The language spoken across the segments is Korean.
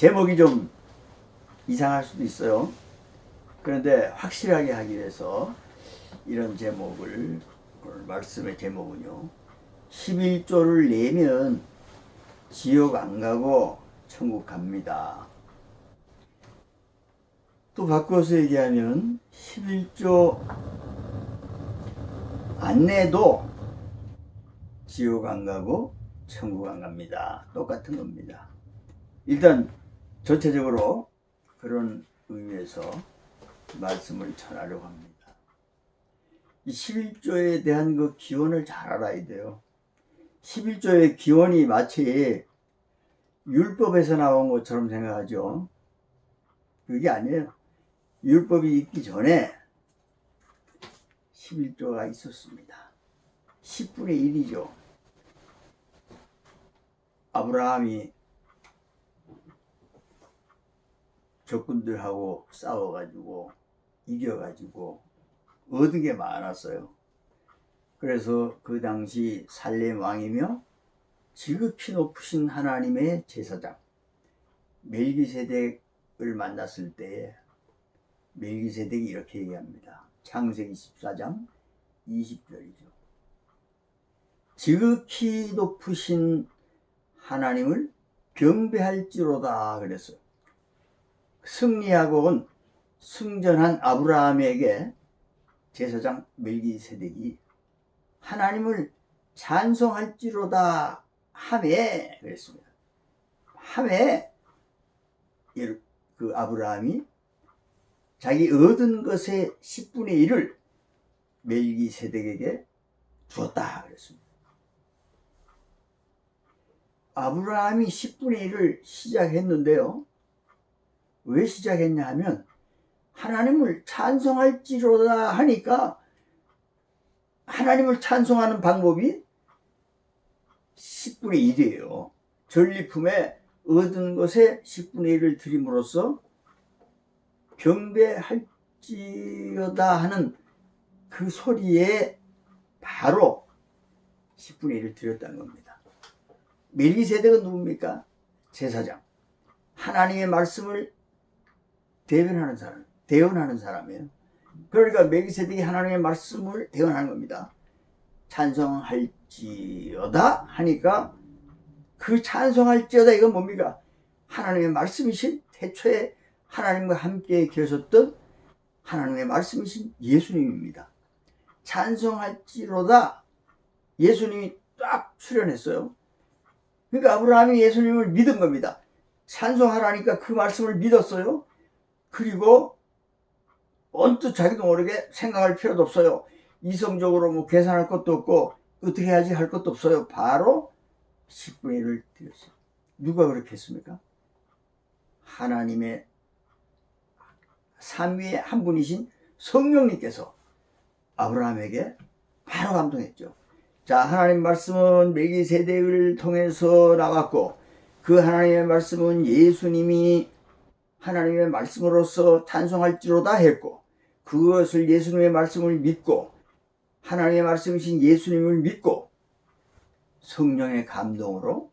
제목이 좀 이상할 수도 있어요. 그런데 확실하게 하기 위해서 이런 제목을, 오늘 말씀의 제목은요, 11조를 내면 지옥 안 가고 천국 갑니다. 또 바꿔서 얘기하면 11조 안 내도 지옥 안 가고 천국 안 갑니다. 똑같은 겁니다. 일단 전체적으로 그런 의미에서 말씀을 전하려고 합니다. 이 11조에 대한 그 기원을 잘 알아야 돼요. 11조의 기원이 마치 율법에서 나온 것처럼 생각하죠. 그게 아니에요. 율법이 있기 전에 11조가 있었습니다. 10분의 1이죠. 아브라함이 적군들하고 싸워가지고 이겨가지고 얻은 게 많았어요. 그래서 그 당시 살렘 왕이며 지극히 높으신 하나님의 제사장 멜기세덱을 만났을 때에 멜기세덱이 이렇게 얘기합니다. 창세기 14장 20절이죠. 지극히 높으신 하나님을 경배할지로다 그랬어요. 승리하고 온 승전한 아브라함에게 제사장 멜기세덱이 하나님을 찬송할지로다 하매 그랬습니다. 하매 그 아브라함이 자기 얻은 것의 10분의 1을 멜기세덱에게 주었다 그랬습니다. 아브라함이 10분의 1을 시작했는데요. 왜 시작했냐 하면 하나님을 찬송할지로다 하니까 하나님을 찬송하는 방법이 10분의 1이에요. 전리품에 얻은 것에 10분의 1을 드림으로써 경배할지어다 하는 그 소리에 바로 10분의 1을 드렸다는 겁니다. 멜기세덱은 누굽니까? 제사장. 하나님의 말씀을 대언하는 사람이에요. 그러니까 멜기세덱이 하나님의 말씀을 대언하는 겁니다. 찬송할지어다 하니까 그 찬송할지어다 이건 뭡니까? 하나님의 말씀이신 태초에 하나님과 함께 계셨던 하나님의 말씀이신 예수님입니다. 찬송할지로다 예수님이 딱 출연했어요. 그러니까 아브라함이 예수님을 믿은 겁니다. 찬송하라니까 그 말씀을 믿었어요. 그리고 언뜻 자기도 모르게 생각할 필요도 없어요. 이성적으로 뭐 계산할 것도 없고 어떻게 해야지 할 것도 없어요. 바로 10분의 1을 드렸어요. 누가 그렇게 했습니까? 하나님의 삼위의 한 분이신 성령님께서 아브라함에게 바로 감동했죠. 자, 하나님 말씀은 멜기세덱을 통해서 나왔고 그 하나님의 말씀은 예수님이 하나님의 말씀으로서 찬송할지로다 했고 그것을 예수님의 말씀을 믿고 하나님의 말씀이신 예수님을 믿고 성령의 감동으로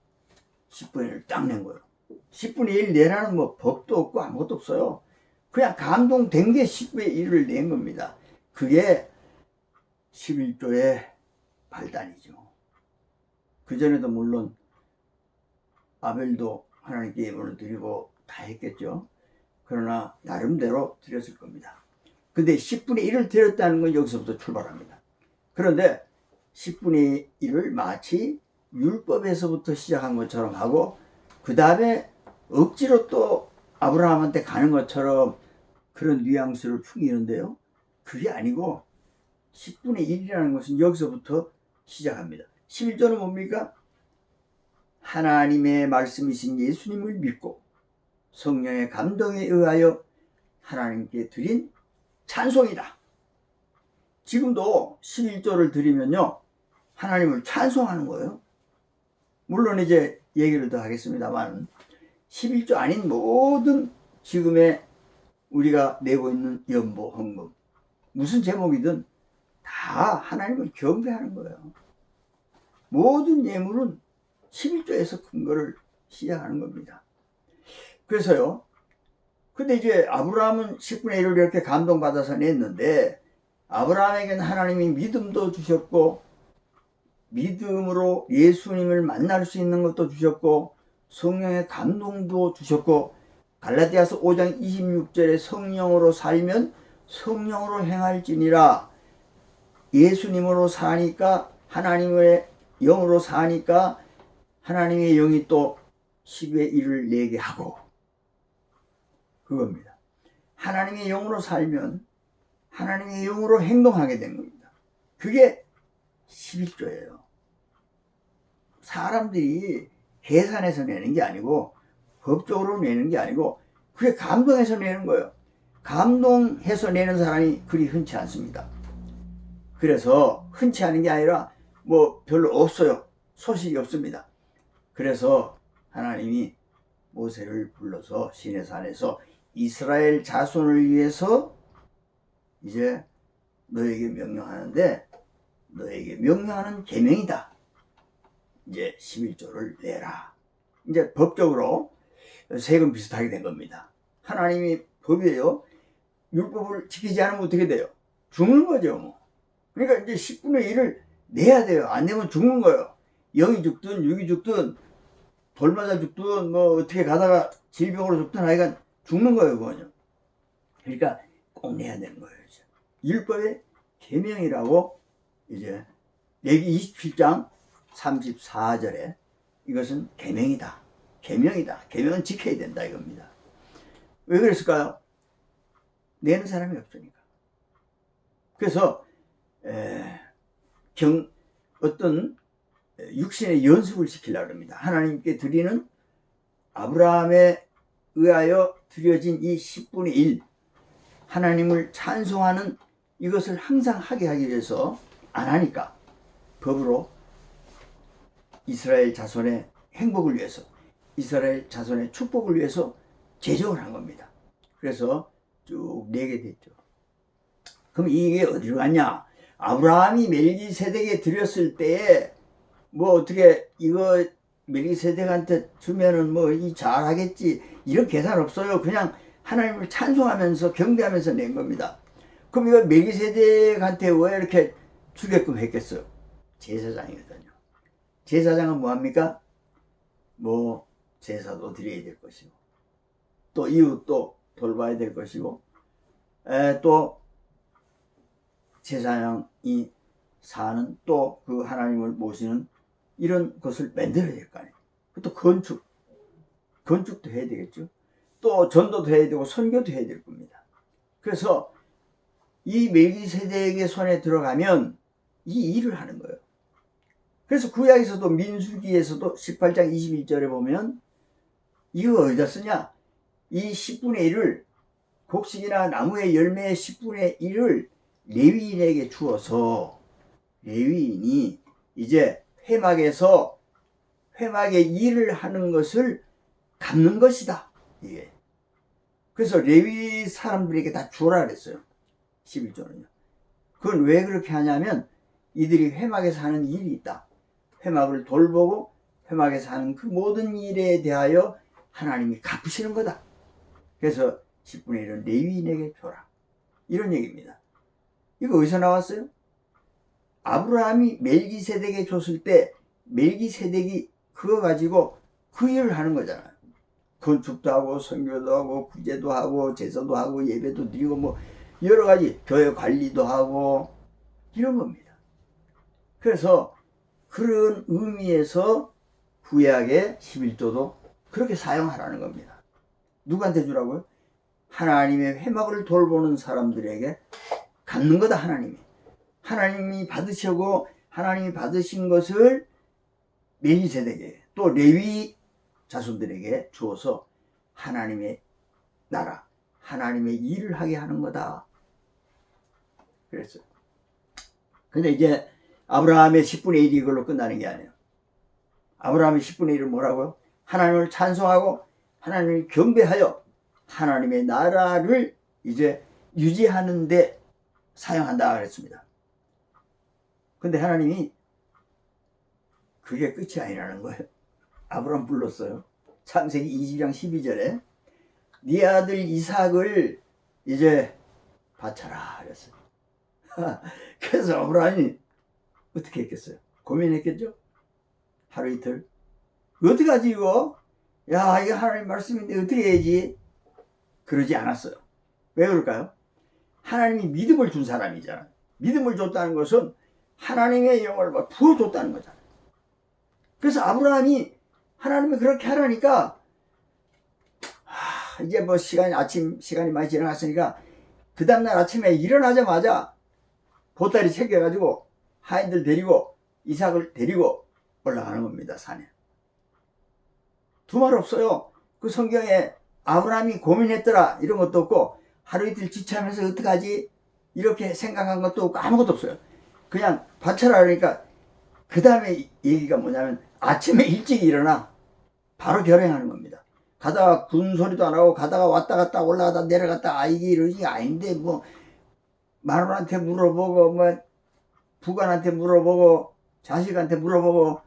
10분의 1을 딱 낸 거예요. 10분의 1 내라는 뭐 법도 없고 아무것도 없어요. 그냥 감동된 게 10분의 1을 낸 겁니다. 그게 11조의 발단이죠. 그전에도 물론 아벨도 하나님께 예물을 드리고 다 했겠죠. 그러나 나름대로 드렸을 겁니다. 근데 10분의 1을 드렸다는 건 여기서부터 출발합니다. 그런데 10분의 1을 마치 율법에서부터 시작한 것처럼 하고 그 다음에 억지로 또 아브라함한테 가는 것처럼 그런 뉘앙스를 풍기는데요. 그게 아니고 10분의 1이라는 것은 여기서부터 시작합니다. 11조는 뭡니까? 하나님의 말씀이신 예수님을 믿고 성령의 감동에 의하여 하나님께 드린 찬송이다. 지금도 11조를 드리면요 하나님을 찬송하는 거예요. 물론 이제 얘기를 더 하겠습니다만 11조 아닌 모든 지금의 우리가 내고 있는 연보, 헌금 무슨 제목이든 다 하나님을 경배하는 거예요. 모든 예물은 11조에서 근거를 시작하는 겁니다. 그래서요. 근데 이제 아브라함은 10분의 1을 이렇게 감동받아서 냈는데, 아브라함에게는 하나님이 믿음도 주셨고, 믿음으로 예수님을 만날 수 있는 것도 주셨고, 성령의 감동도 주셨고, 갈라디아서 5장 26절에 성령으로 살면 성령으로 행할지니라. 예수님으로 사니까, 하나님의 영으로 사니까 하나님의 영이 또 10의 1을 내게 하고, 그겁니다. 하나님의 영으로 살면 하나님의 영으로 행동하게 된 겁니다. 그게 11조예요. 사람들이 계산해서 내는 게 아니고, 법적으로 내는 게 아니고, 그게 감동해서 내는 거예요. 감동해서 내는 사람이 그리 흔치 않습니다. 그래서 흔치 않은 게 아니라 뭐 별로 없어요. 소식이 없습니다. 그래서 하나님이 모세를 불러서 시내산에서 이스라엘 자손을 위해서 이제 너에게 명령하는데, 너에게 명령하는 계명이다. 이제 11조를 내라. 이제 법적으로 세금 비슷하게 된 겁니다. 하나님이 법이에요. 율법을 지키지 않으면 어떻게 돼요? 죽는 거죠, 뭐. 그러니까 이제 10분의 1을 내야 돼요. 안 내면 죽는 거예요. 영이 죽든 육이 죽든 돌 맞아 죽든 뭐 어떻게 가다가 질병으로 죽든 하여간 죽는 거예요, 그거는요. 그러니까 꼭 내야 되는 거예요. 이제. 율법의 계명이라고 이제 레기 27장 34절에 이것은 계명이다. 계명이다. 계명은 지켜야 된다 이겁니다. 왜 그랬을까요? 내는 사람이 없으니까. 그래서 어떤 육신의 연습을 시키려고 합니다. 하나님께 드리는 아브라함에 의하여 드려진 이 10분의 1, 하나님을 찬송하는 이것을 항상 하게 하기 위해서 안 하니까 법으로 이스라엘 자손의 행복을 위해서, 이스라엘 자손의 축복을 위해서 제정을 한 겁니다. 그래서 쭉 내게 됐죠. 그럼 이게 어디로 갔냐? 아브라함이 멜기세덱에 드렸을 때에 뭐 어떻게 이거 멜기세덱한테 주면은 뭐 이 잘하겠지 이런 계산 없어요. 그냥 하나님을 찬송하면서 경배하면서 낸 겁니다. 그럼 이거 멜기세덱한테 왜 이렇게 주게끔 했겠어요? 제사장이거든요. 제사장은 뭐합니까? 뭐 제사도 드려야 될 것이고, 또 이웃도 돌봐야 될 것이고, 또 제사장이 사는 또 그 하나님을 모시는 이런 것을 만들어야 될 거 아니에요. 또 건축도 해야 되겠죠. 또 전도도 해야 되고 선교도 해야 될 겁니다. 그래서 이 멜기세덱의 손에 들어가면 이 일을 하는 거예요. 그래서 구약에서도 민수기에서도 18장 21절에 보면 이거 어디다 쓰냐? 이 10분의 1을 곡식이나 나무의 열매의 10분의 1을 레위인에게 주어서 레위인이 이제 회막에서 회막의 일을 하는 것을 갚는 것이다. 이게. 그래서 레위 사람들에게 다 주라 그랬어요. 11조는요. 그건 왜 그렇게 하냐면 이들이 회막에서 하는 일이 있다. 회막을 돌보고 회막에서 하는 그 모든 일에 대하여 하나님이 갚으시는 거다. 그래서 10분의 1은 레위인에게 줘라. 이런 얘기입니다. 이거 어디서 나왔어요? 아브라함이 멜기세덱에 줬을 때 멜기세덱이 그거 가지고 그 일을 하는 거잖아요. 건축도 하고 선교도 하고 구제도 하고 제사도 하고 예배도 드리고 뭐 여러 가지 교회 관리도 하고 이런 겁니다. 그래서 그런 의미에서 구약의 11조도 그렇게 사용하라는 겁니다. 누구한테 주라고요? 하나님의 회막을 돌보는 사람들에게 갚는 거다. 하나님이 받으시고 하나님이 받으신 것을 멜기세덱에게 또 레위 자손들에게 주어서 하나님의 나라, 하나님의 일을 하게 하는 거다. 그랬어요. 근데 이제 아브라함의 10분의 1이 이걸로 끝나는 게 아니에요. 아브라함의 10분의 1은 뭐라고요? 하나님을 찬송하고 하나님을 경배하여 하나님의 나라를 이제 유지하는 데 사용한다 그랬습니다. 근데 하나님이 그게 끝이 아니라는 거예요. 아브라함 불렀어요. 창세기 20장 12절에 네 아들 이삭을 이제 바쳐라 그랬어요. 그래서 아브라함이 어떻게 했겠어요? 고민했겠죠? 하루 이틀. 어떻게 하지 이거? 야, 이거 하나님 말씀인데 어떻게 해야지? 그러지 않았어요. 왜 그럴까요? 하나님이 믿음을 준 사람이잖아요. 믿음을 줬다는 것은 하나님의 영을 부어줬다는 거잖아요. 그래서 아브라함이 하나님이 그렇게 하라니까 이제 뭐 아침 시간이 많이 지나갔으니까 그 다음날 아침에 일어나자마자 보따리 챙겨가지고 하인들 데리고 이삭을 데리고 올라가는 겁니다. 산에. 두말 없어요. 그 성경에 아브라함이 고민했더라 이런 것도 없고 하루 이틀 지체하면서 어떡하지 이렇게 생각한 것도 없고 아무것도 없어요. 그냥 바쳐라 그러니까 그 다음에 얘기가 뭐냐면 아침에 일찍 일어나 바로 결행하는 겁니다. 가다가 군 소리도 안 하고 가다가 왔다 갔다 올라가다 내려갔다 이게 이러지 아닌데 뭐 마누라한테 물어보고 뭐 부관한테 물어보고 자식한테 물어보고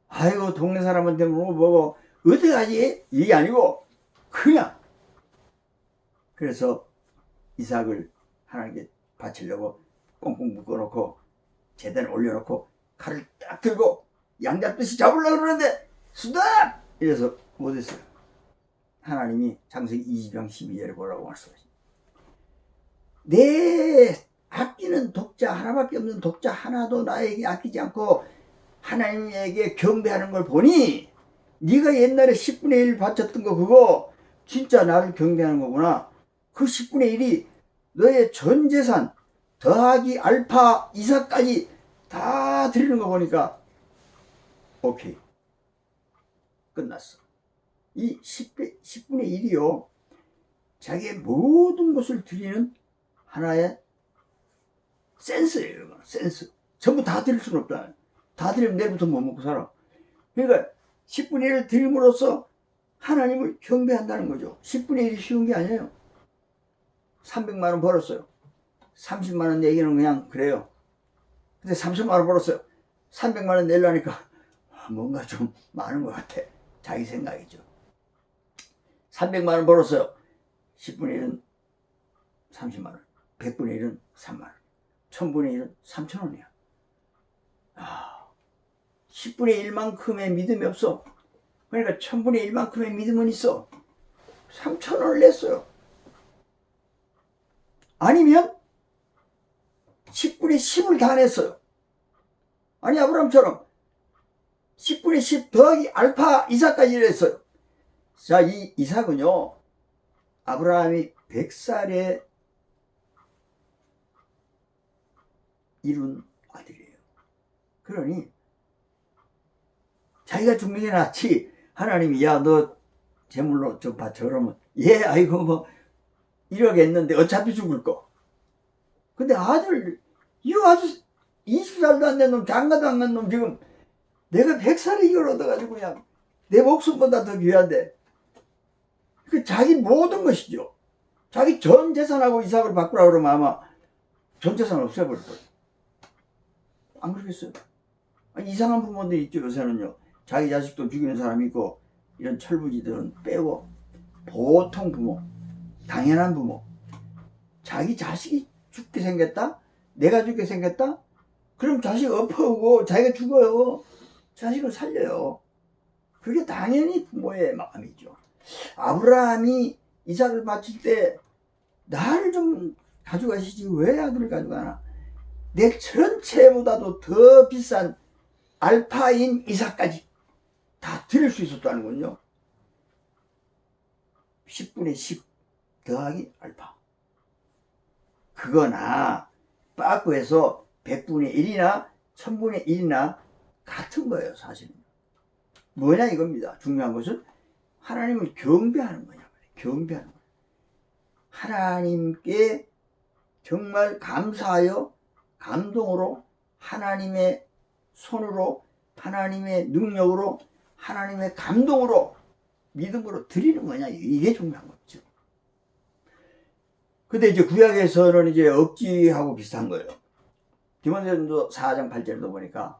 아이고 동네 사람한테 물어보고 어떻게 하지? 이게 아니고 그냥 그래서 이삭을 하나님께 바치려고 꽁꽁 묶어놓고 제단에 올려놓고 칼을 딱 들고 양잡듯이 잡으려고 그러는데 수다! 이래서 못했어요. 하나님이 창세기 20장 12절에 뭐라고 말씀하십니까? 내 아끼는 독자 하나밖에 없는 독자 하나도 나에게 아끼지 않고 하나님에게 경배하는 걸 보니 네가 옛날에 10분의 1 바쳤던 거 그거 진짜 나를 경배하는 거구나. 그 10분의 1이 너의 전 재산 더하기 알파 이삭까지 다 드리는 거 보니까 오케이 끝났어. 이 10분의 1이요 자기의 모든 것을 드리는 하나의 센스예요. 센스. 전부 다 드릴 수는 없다. 다 드리면 내일부터 못 먹고 살아. 그러니까 10분의 1을 드림으로써 하나님을 경배한다는 거죠. 10분의 1이 쉬운 게 아니에요. 300만 원 벌었어요. 30만 원 내기는 그냥 그래요. 근데 30만 원 벌었어요. 300만 원 내려니까 뭔가 좀 많은 것 같아. 자기 생각이죠. 300만 원 벌었어요. 10분의 1은 30만 원. 100분의 1은 3만 원. 1000분의 1은 3천 원이야. 10분의 1만큼의 믿음이 없어. 그러니까 1000분의 1만큼의 믿음은 있어. 3천 원을 냈어요. 아니면 10분의 10을 다 냈어요. 아니 아브라함처럼 10분의 10 더하기 알파 이삭까지 냈어요. 자, 이 이삭은요 아브라함이 100살에 이룬 아들이에요. 그러니 자기가 죽는 게 낫지. 하나님이 야 너 제물로 좀 바쳐 그러면 예 아이고 뭐 이러겠는데 어차피 죽을 거. 근데 아들 이거 아주 20살도 안 된 놈 장가도 안 간 놈 지금 내가 100살에 이걸 얻어가지고 그냥 내 목숨보다 더 귀한데 그 자기 모든 것이죠. 자기 전 재산하고 이삭을 바꾸라 그러면 아마 전 재산 없애버릴 거예요. 안 그러겠어요? 아니, 이상한 부모들 있죠. 요새는요 자기 자식도 죽이는 사람이 있고 이런 철부지들은 빼고 보통 부모 당연한 부모 자기 자식이 죽게 생겼다? 내가 죽게 생겼다? 그럼 자식 엎어오고 자기가 죽어요. 자식을 살려요. 그게 당연히 부모의 마음이죠. 아브라함이 이삭을 바칠 때 나를 좀 가져가시지 왜 아들을 가져가나. 내 전체보다도 더 비싼 알파인 이삭까지 다 드릴 수 있었다는군요. 10분의 10 더하기 알파. 그거나 빠꾸에서 100분의 1이나 1000분의 1이나 같은 거예요. 사실은. 뭐냐 이겁니다. 중요한 것은 하나님을 경배하는 거냐. 경배하는 거예요. 하나님께 정말 감사하여 감동으로 하나님의 손으로 하나님의 능력으로 하나님의 감동으로 믿음으로 드리는 거냐. 이게 중요한 거죠. 근데 이제 구약에서는 이제 억지하고 비슷한 거예요. 디모데전서 4장 8절도 보니까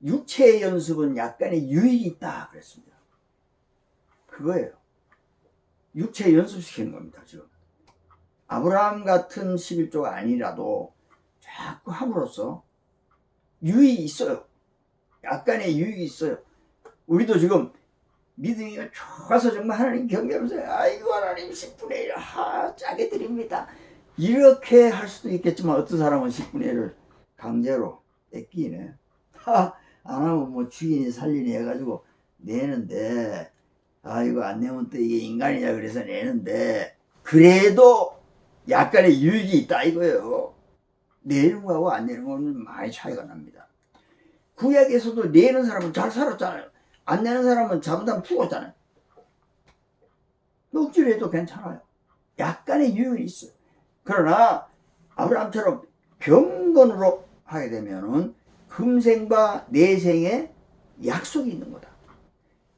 육체의 연습은 약간의 유익이 있다 그랬습니다. 그거예요. 육체 연습시키는 겁니다. 지금 아브라함 같은 11조가 아니라도 자꾸 함으로써 유익이 있어요. 약간의 유익이 있어요. 우리도 지금 믿음이 좋아서 정말 하나님 경배하면서 아이고 하나님 10분의 1 짜게 드립니다. 이렇게 할 수도 있겠지만 어떤 사람은 10분의 1을 강제로 뺏기네. 안 하면 뭐 주인이 살리니 해가지고 내는데 이거 안 내면 또 이게 인간이냐 그래서 내는데 그래도 약간의 유익이 있다 이거예요. 내는 거하고 안 내는 거는 많이 차이가 납니다. 구약에서도 내는 사람은 잘 살았잖아요. 안 내는 사람은 잘못하면 죽었잖아요. 억지로 해도 괜찮아요. 약간의 유익이 있어요. 그러나 아브라함처럼 경건으로 하게 되면은 금생과 내생에 약속이 있는 거다.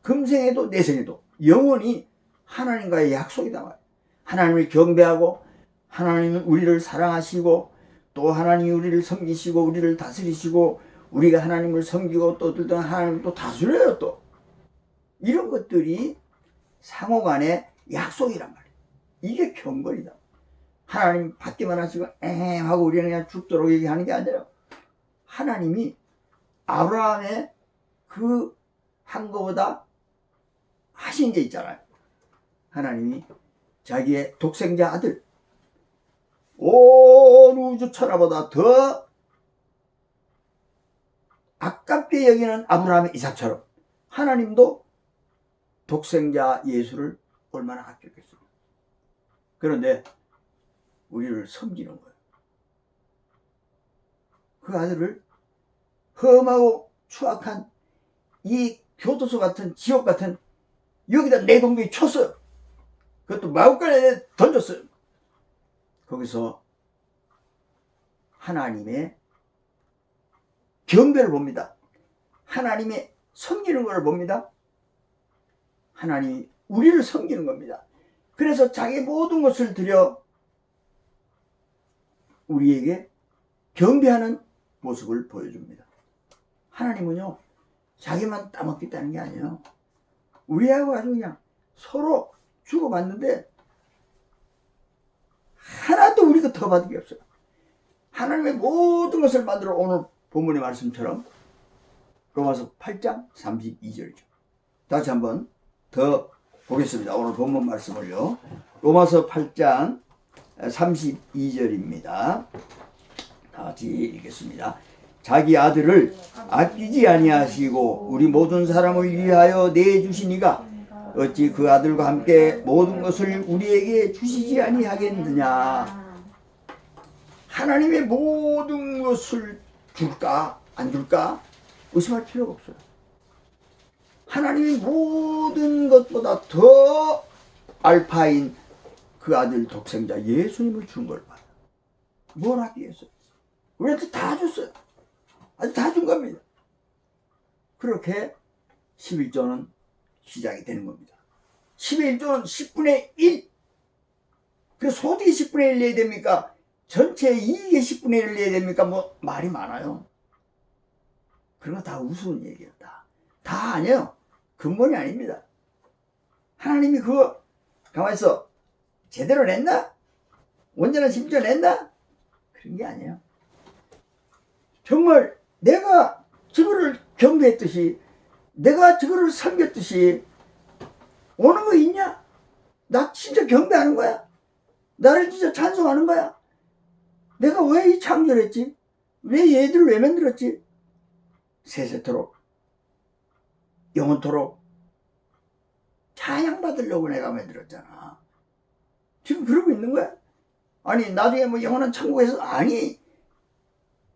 금생에도 내생에도 영원히 하나님과의 약속이 담아요. 하나님을 경배하고 하나님은 우리를 사랑하시고 또 하나님이 우리를 섬기시고 우리를 다스리시고 우리가 하나님을 섬기고 또 어떨 때는 하나님을 또 다스려요. 또 이런 것들이 상호간의 약속이란 말이에요. 이게 경건이다. 하나님 받기만 하시고 하고 우리는 그냥 죽도록 얘기하는 게 아니라 하나님이 아브라함의 그 한 거보다 하신 게 있잖아요. 하나님이 자기의 독생자 아들 온 우주 천하보다 더 아깝게 여기는 아브라함의 이삭처럼 하나님도 독생자 예수를 얼마나 아꼈겠어요. 그런데 우리를 섬기는 거예요. 그 아들을 험하고 추악한 이 교도소 같은 지옥 같은 여기다 내동댕이 쳤어요. 그것도 마구간에 던졌어요. 거기서 하나님의 경배를 봅니다. 하나님의 섬기는 것을 봅니다. 하나님이 우리를 섬기는 겁니다. 그래서 자기 모든 것을 들여 우리에게 경배하는 모습을 보여줍니다. 하나님은요 자기만 따먹겠다는 게 아니에요. 우리하고 아주 그냥 서로 주고받는데 하나도 우리가 더 받은 게 없어요. 하나님의 모든 것을 만들어 오늘 본문의 말씀처럼 로마서 8장 32절이죠. 다시 한번 더 보겠습니다. 오늘 본문 말씀을요. 로마서 8장 32절입니다. 다 같이 읽겠습니다. 자기 아들을 아끼지 아니하시고 우리 모든 사람을 위하여 내주시니가 어찌 그 아들과 함께 모든 것을 우리에게 주시지 아니하겠느냐. 하나님의 모든 것을 줄까 안 줄까 의심할 필요가 없어요. 하나님이 모든 것보다 더 알파인 그 아들 독생자 예수님을 준 걸 봐요. 뭘 하기 위해서? 우리한테 다 줬어요. 아주 다 준 겁니다. 그렇게 11조는 시작이 되는 겁니다. 11조는 10분의 1. 그 소득이 10분의 1 내야 됩니까? 전체 이익의 10분의 1을 내야 됩니까? 뭐 말이 많아요. 그런 거 다 우스운 얘기예요. 다 아니에요. 근본이 아닙니다. 하나님이 그거 가만히 있어 제대로 냈나? 온전한 10조 냈나? 그런 게 아니에요. 정말 내가 저거를 경배했듯이 내가 저거를 섬겼듯이 오는 거 있냐? 나 진짜 경배하는 거야? 나를 진짜 찬송하는 거야? 내가 왜 이 창조를 했지? 왜 얘들을 왜 만들었지? 세세토록 영원토록 찬양받으려고 내가 만들었잖아. 지금 그러고 있는 거야? 아니 나중에 뭐 영원한 천국에서 아니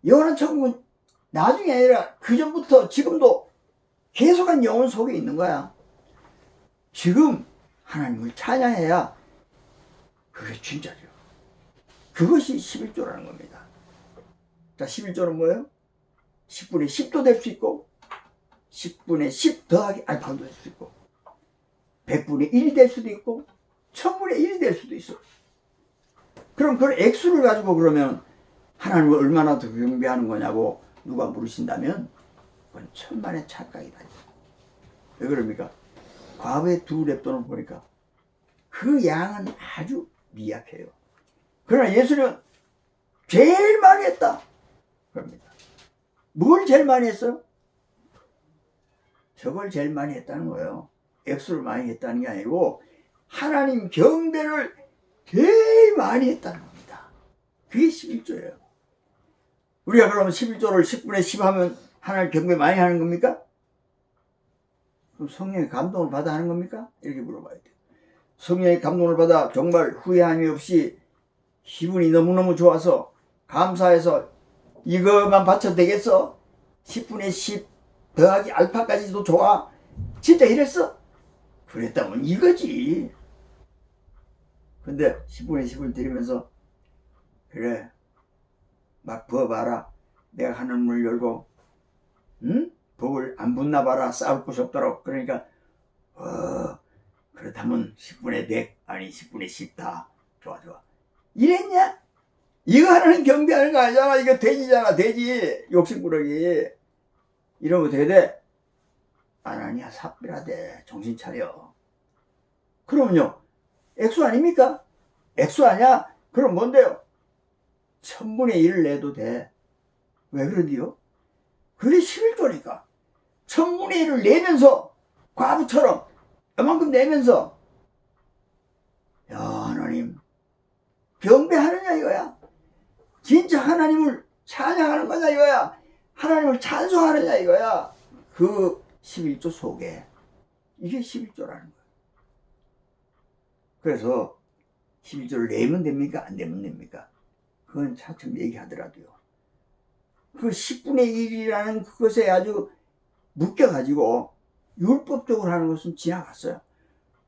영원한 천국은 나중에 아니라 그 전부터 지금도 계속한 영혼 속에 있는 거야. 지금 하나님을 찬양해야 그게 진짜죠. 그것이 11조라는 겁니다. 자, 11조는 뭐예요? 10분의 10도 될 수 있고 10분의 10 더하기 알파도 될 수 있고 100분의 1이 될 수도 있고 1000분의 1이 될 수도 있어. 그럼 그 액수를 가지고 그러면 하나님을 얼마나 더 경배하는 거냐고 누가 물으신다면 그건 천만의 착각이다. 왜 그럽니까? 과거의 두 랩돈을 보니까 그 양은 아주 미약해요. 그러나 예수는 제일 많이 했다 그럽니다. 뭘 제일 많이 했어요? 저걸 제일 많이 했다는 거예요. 액수를 많이 했다는 게 아니고 하나님 경배를 제일 많이 했다는 겁니다. 그게 11조예요. 우리가 그러면 11조를 10분의 10 하면 하나님 경배 많이 하는 겁니까? 그럼 성령의 감동을 받아 하는 겁니까? 이렇게 물어봐야 돼요. 성령의 감동을 받아 정말 후회함이 없이 기분이 너무너무 좋아서 감사해서 이것만 바쳐도 되겠어? 10분의 10 더하기 알파까지도 좋아? 진짜 이랬어? 그랬다면 이거지. 근데 10분의 10을 드리면서 그래 막 부어봐라. 내가 하늘문을 열고 복을 안 붓나 봐라. 싸울 곳이 없도록. 그러니까 그렇다면 10분의 100 아니 10분의 10 다 좋아 이랬냐? 이거 하나는 경배하는 거 아니잖아. 이거 돼지잖아. 돼지 욕심꾸러기. 이러면 어떻게 돼? 아나니아 삽비라대. 정신 차려. 그럼요 액수 아닙니까? 액수 아니야? 그럼 뭔데요? 1000분의 1을 내도 돼. 왜 그런디요? 그게 11조니까 1000분의 1을 내면서 과부처럼 이만큼 내면서 야 하나님 경배하느냐 이거야. 진짜 하나님을 찬양하는 거냐 이거야. 하나님을 찬송하느냐 이거야. 그 11조 속에 이게 11조라는 거야. 그래서 11조를 내면 됩니까? 안 내면 됩니까? 그건 차츰 얘기하더라도요. 그 10분의 1이라는 그것에 아주 묶여가지고 율법적으로 하는 것은 지나갔어요.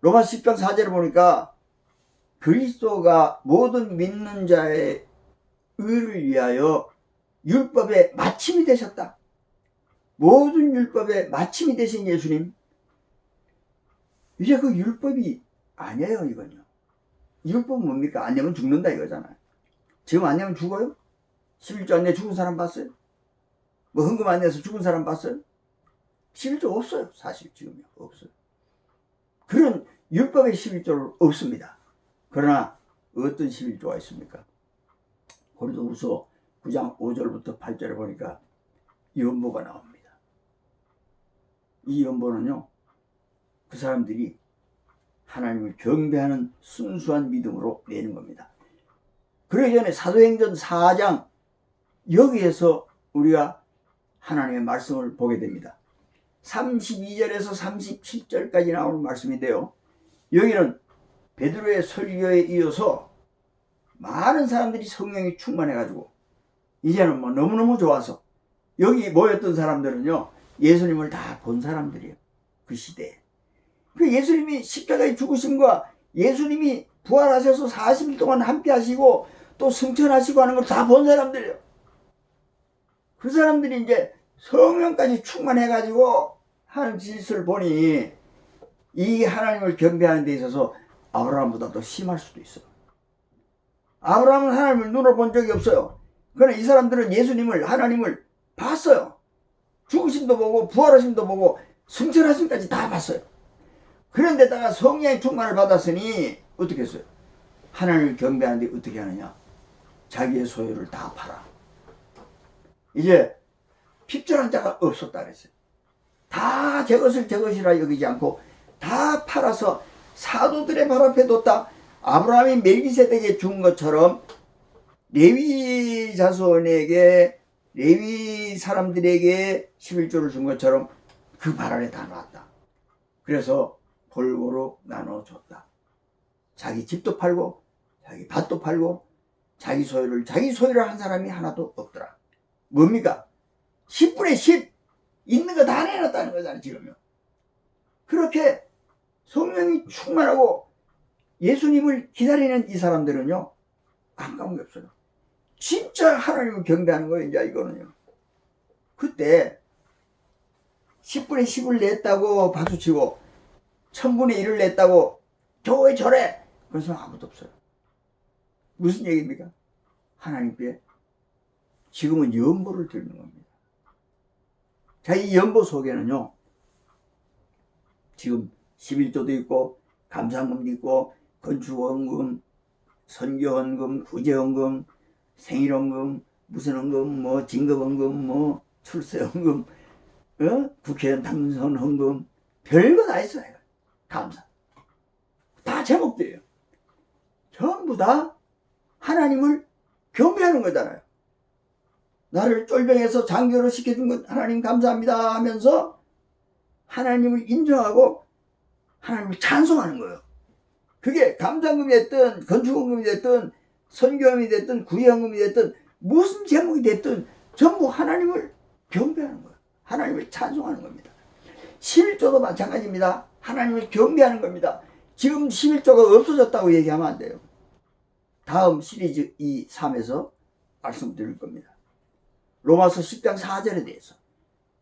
로마서 10장 4절을 보니까 그리스도가 모든 믿는 자의 의를 위하여 율법의 마침이 되셨다. 모든 율법의 마침이 되신 예수님. 이제 그 율법이 아니에요 이건요. 율법은 뭡니까? 안 내면 죽는다 이거잖아요. 지금 안 내면 죽어요? 11조 안 내 죽은 사람 봤어요? 뭐 헌금 안 내서 죽은 사람 봤어요? 11조 없어요. 사실 지금요. 없어요. 그런 율법의 11조는 없습니다. 그러나 어떤 11조가 있습니까? 고린도후서 9장 5절부터 8절에 보니까 연보가 나옵니다. 이 연보는요. 그 사람들이 하나님을 경배하는 순수한 믿음으로 내는 겁니다. 그러기 전에 사도행전 4장 여기에서 우리가 하나님의 말씀을 보게 됩니다. 32절에서 37절까지 나오는 말씀인데요. 여기는 베드로의 설교에 이어서 많은 사람들이 성령이 충만해가지고 이제는 뭐 너무너무 좋아서 여기 모였던 사람들은요. 예수님을 다 본 사람들이에요. 그 시대에. 그 예수님이 십자가에 죽으심과 예수님이 부활하셔서 40일 동안 함께 하시고 또 승천하시고 하는 걸 다 본 사람들이에요. 그 사람들이 이제 성령까지 충만해가지고 하는 짓을 보니 이 하나님을 경배하는 데 있어서 아브라함보다 더 심할 수도 있어요. 아브라함은 하나님을 눈으로 본 적이 없어요. 그러나 이 사람들은 예수님을 하나님을 봤어요. 죽으심도 보고 부활하심도 보고 승천하심까지 다 봤어요. 그런데다가 성령의 충만을 받았으니 어떻게 했어요? 하나님을 경배하는데 어떻게 하느냐? 자기의 소유를 다 팔아. 이제 핍절한 자가 없었다 그랬어요. 다 제 것을 제 것이라 여기지 않고 다 팔아서 사도들의 발 앞에 뒀다. 아브라함이 멜기세덱에 준 것처럼 레위 자손에게 레위 사람들에게 11조를 준 것처럼 그 발 아래 다 놨다. 그래서 골고루 나눠줬다. 자기 집도 팔고 자기 밭도 팔고 자기 소유를 한 사람이 하나도 없더라. 뭡니까? 10분의 10 있는 거 다 내놨다는 거잖아요. 지금요. 그렇게 성령이 충만하고 예수님을 기다리는 이 사람들은요. 깜깜한 게 없어요. 진짜 하나님을 경배하는 거예요. 이제 이거는요. 그때 10분의 10을 냈다고 박수치고 1000분의 1을 냈다고 저래 저래 그런 사람 아무도 없어요. 무슨 얘기입니까? 하나님께 지금은 연보를 드리는 겁니다. 자, 이 연보 속에는요. 지금 11조도 있고 감사금도 있고 건축원금, 선교원금, 구제원금, 생일원금, 무슨 원금, 뭐 진급원금, 뭐 출세원금, 국회의원 당선 헌금, 별거 다 있어요. 감사. 다 제목들이에요. 전부 다 하나님을 경배하는 거잖아요. 나를 쫄병에서 장교로 시켜준 것 하나님 감사합니다 하면서 하나님을 인정하고 하나님을 찬송하는 거예요. 그게 감장금이 됐든 건축원금이 됐든 선교원금이 됐든 구제원금이 됐든 무슨 제목이 됐든 전부 하나님을 경배하는 거예요. 하나님을 찬송하는 겁니다. 11조도 마찬가지입니다. 하나님을 경배하는 겁니다. 지금 11조가 없어졌다고 얘기하면 안 돼요. 다음 시리즈 2, 3에서 말씀드릴 겁니다. 로마서 10장 4절에 대해서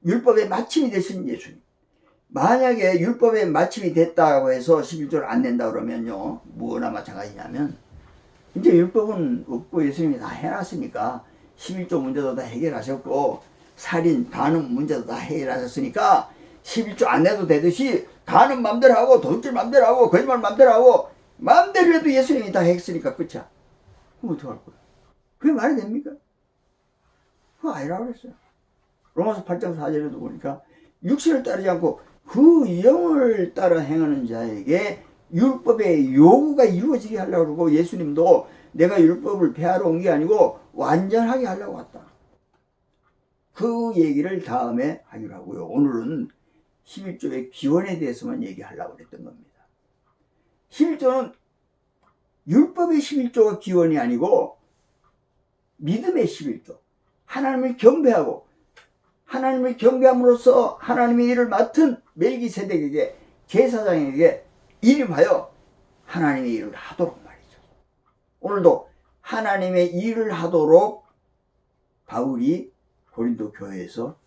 율법의 마침이 되신 예수님. 만약에 율법의 마침이 됐다고 해서 11조를 안 낸다 그러면요, 뭐나 마찬가지냐면 이제 율법은 없고 예수님이 다 해놨으니까 11조 문제도 다 해결하셨고 살인, 간음 문제도 다 해결하셨으니까 11조 안 내도 되듯이 간음 맘대로 하고 돈줄 맘대로 하고 거짓말 맘대로 하고 맘대로 해도 예수님이 다 했으니까 끝이야. 그럼 어떡할 거야? 그게 말이 됩니까? 그거 아니라고 그랬어요. 로마서 8장 4절에도 보니까 육신을 따르지 않고 그 영을 따라 행하는 자에게 율법의 요구가 이루어지게 하려고 그러고 예수님도 내가 율법을 폐하러 온 게 아니고 완전하게 하려고 왔다. 그 얘기를 다음에 하기로 하고요. 오늘은 11조의 기원에 대해서만 얘기하려고 그랬던 겁니다. 11조는 율법의 11조가 기원이 아니고 믿음의 11조. 하나님을 경배하고 하나님을 경배함으로써 하나님의 일을 맡은 멜기세덱에게 제사장에게 임하여 하나님의 일을 하도록 말이죠. 오늘도 하나님의 일을 하도록 바울이 고린도 교회에서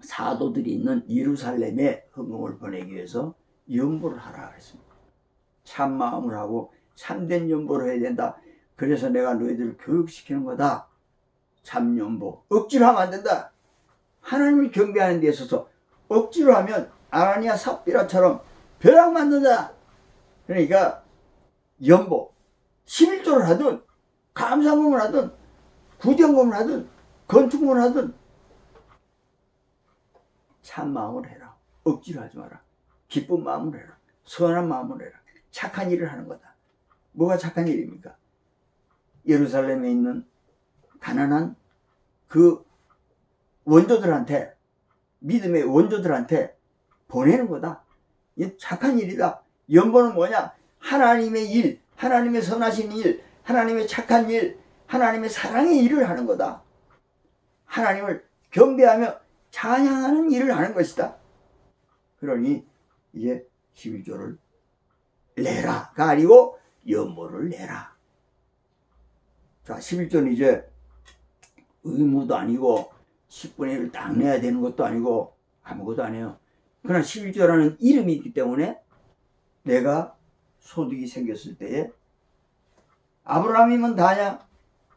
사도들이 있는 예루살렘에 헌금을 보내기 위해서 연보를 하라 그랬습니다. 참 마음을 하고 참된 연보를 해야 된다. 그래서 내가 너희들을 교육시키는 거다. 참 연보. 억지로 하면 안 된다. 하나님을 경배하는 데 있어서 억지로 하면 아나니아 삽비라처럼 벼락 맞는다. 그러니까 연보, 11조를 하든 감사금을 하든 구제금을 하든 건축금을 하든 참 마음을 해라. 억지로 하지 마라. 기쁜 마음을 해라. 선한 마음을 해라. 착한 일을 하는 거다. 뭐가 착한 일입니까? 예루살렘에 있는 가난한 그 원조들한테, 믿음의 원조들한테 보내는 거다. 이 착한 일이다. 연보는 뭐냐? 하나님의 일, 하나님의 선하신 일, 하나님의 착한 일, 하나님의 사랑의 일을 하는 거다. 하나님을 경배하며 찬양하는 일을 하는 것이다. 그러니 이제 11조를 내라가 아니고 연보를 내라. 자, 11조는 이제 의무도 아니고 10분의 1을 딱 내야 되는 것도 아니고 아무것도 아니에요. 그러나 11조라는 이름이 있기 때문에 내가 소득이 생겼을 때에 아브라함이면 다냐?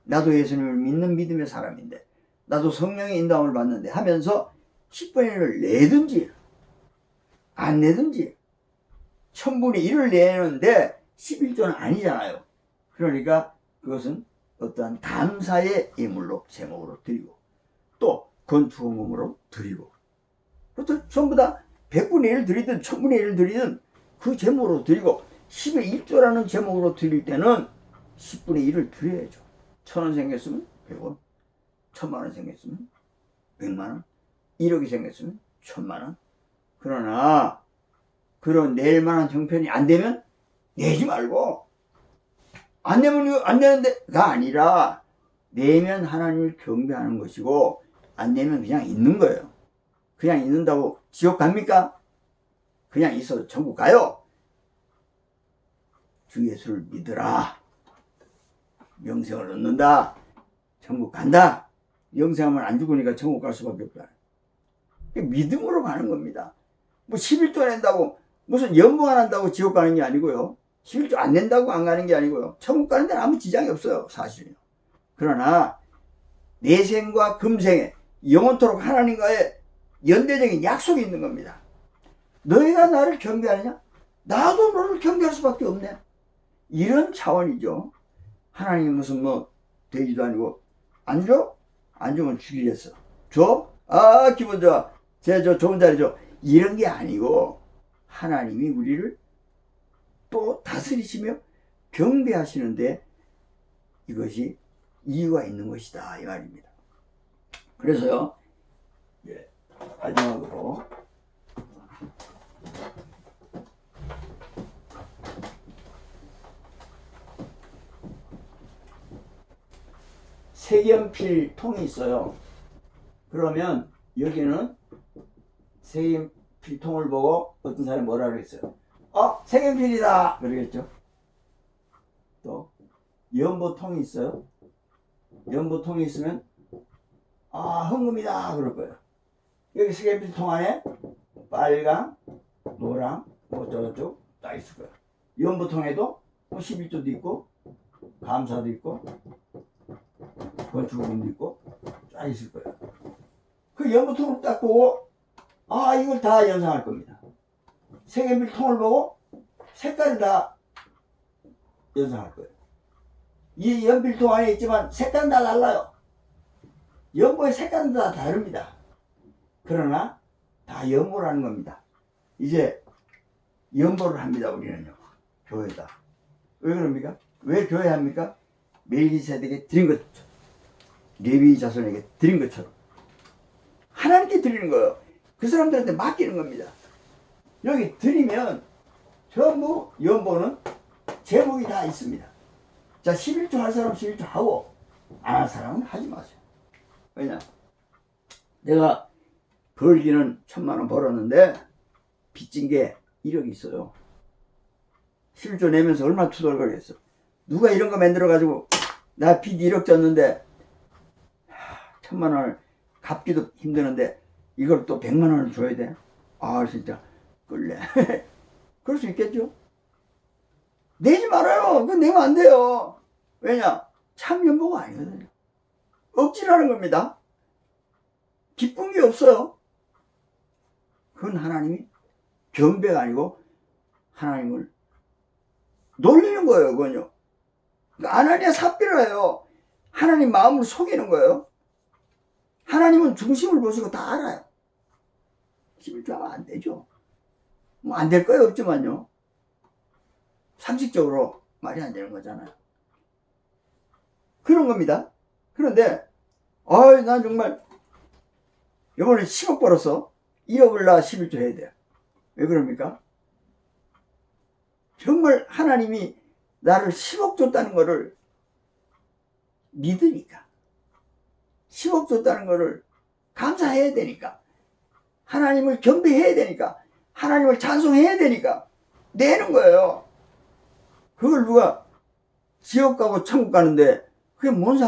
나도 예수님을 믿는 믿음의 사람인데 나도 성령의 인도함을 받는데 하면서 10분의 1을 내든지 안 내든지 1000분의 1을 내는데 11조는 아니잖아요. 그러니까 그것은 어떠한 감사의 예물로 제목으로 드리고 또 건축원금으로 드리고 또 전부 다 100분의 1을 드리든 1000분의 1을 드리든 그 제목으로 드리고 10의 1조라는 제목으로 드릴 때는 10분의 1을 드려야죠. 1000원 생겼으면 100원, 1000만원 생겼으면 100만원, 1억이 생겼으면 1000만원. 그러나 그런 낼 만한 형편이 안 되면 내지 말고 안 내면 이거 안 내는데가 아니라 내면 하나님을 경배하는 것이고 안 내면 그냥 있는 거예요. 그냥 있는다고 지옥 갑니까? 그냥 있어도 천국 가요. 주 예수를 믿으라. 영생을 얻는다. 천국 간다. 영생하면 안 죽으니까 천국 갈 수밖에 없다. 믿음으로 가는 겁니다. 뭐 11조 낸다고 무슨 연봉 안 한다고 지옥 가는 게 아니고요. 11조 안 낸다고 안 가는 게 아니고요. 천국 가는 데는 아무 지장이 없어요. 사실은요. 그러나 내생과 금생에 영원토록 하나님과의 연대적인 약속이 있는 겁니다. 너희가 나를 경배하느냐? 나도 너를 경배할 수밖에 없네. 이런 차원이죠. 하나님이 무슨 뭐 돼지도 아니고 안 줘? 안 주면 죽이겠어. 줘? 아 기분 좋아. 저 좋은 자리 줘. 이런 게 아니고 하나님이 우리를 또 다스리시며 경배하시는데 이것이 이유가 있는 것이다 이 말입니다. 그래서요, 마지막으로 색연필 통이 있어요. 그러면 여기는 색연필 통을 보고 어떤 사람이 뭐라 그랬어요? 색연필이다 그러겠죠. 또 연보통이 있어요. 연보통이 있으면 헌금이다 그럴 거예요. 여기 색연필 통 안에 빨강, 노랑, 어쩌고저쩌고 딱 있을 거예요. 연보통에도 11조도 있고 감사도 있고 건축금도 있고 쫙 있을 거예요. 그 연보통을 딱 보고 이걸 다 연상할 겁니다. 색연필 통을 보고 색깔을 다 연상할 거예요. 이 연필통 안에 있지만 색깔은 다 달라요. 연보의 색깔은 다 다릅니다. 그러나 다 연보라는 겁니다. 이제 연보를 합니다. 우리는요. 교회다. 왜 그럽니까? 왜 교회 합니까? 멜기세덱에게 드린 것처럼, 레위 자손에게 드린 것처럼 하나님께 드리는 거예요. 그 사람들한테 맡기는 겁니다. 여기 드리면 전부 연보는 제목이 다 있습니다. 자, 11조 할 사람 11조 하고 안 할 사람은 하지 마세요. 왜냐? 내가 벌기는 1000만원 벌었는데 빚진 게 1억 있어요. 11조 내면서 얼마나 투덜거렸어. 누가 이런 거 만들어가지고 나 빚 1억 졌는데 1000만원을 갚기도 힘드는데 이걸 또 100만원을 줘야 돼? 진짜 끌래. 그럴 수 있겠죠? 내지 말아요. 그건 내면 안 돼요. 왜냐? 참 연보가 아니거든요. 억지라는 겁니다. 기쁜 게 없어요. 그건 하나님이 경배가 아니고 하나님을 놀리는 거예요. 그건요. 아나니아 삽비라예요. 하나님 마음을 속이는 거예요. 하나님은 중심을 보시고 다 알아요. 11조 하면 안 되죠. 뭐 안 될 거예요. 없지만요. 상식적으로 말이 안 되는 거잖아요. 그런 겁니다. 그런데 난 정말 이번에 10억 벌었어. 2억을 나 11조 해야 돼요. 왜 그럽니까? 정말 하나님이 나를 10억 줬다는 거를 믿으니까, 10억 줬다는 거를 감사해야 되니까, 하나님을 경배해야 되니까, 하나님을 찬송해야 되니까 내는 거예요. 그걸 누가 지옥 가고 천국 가는데 그게 뭔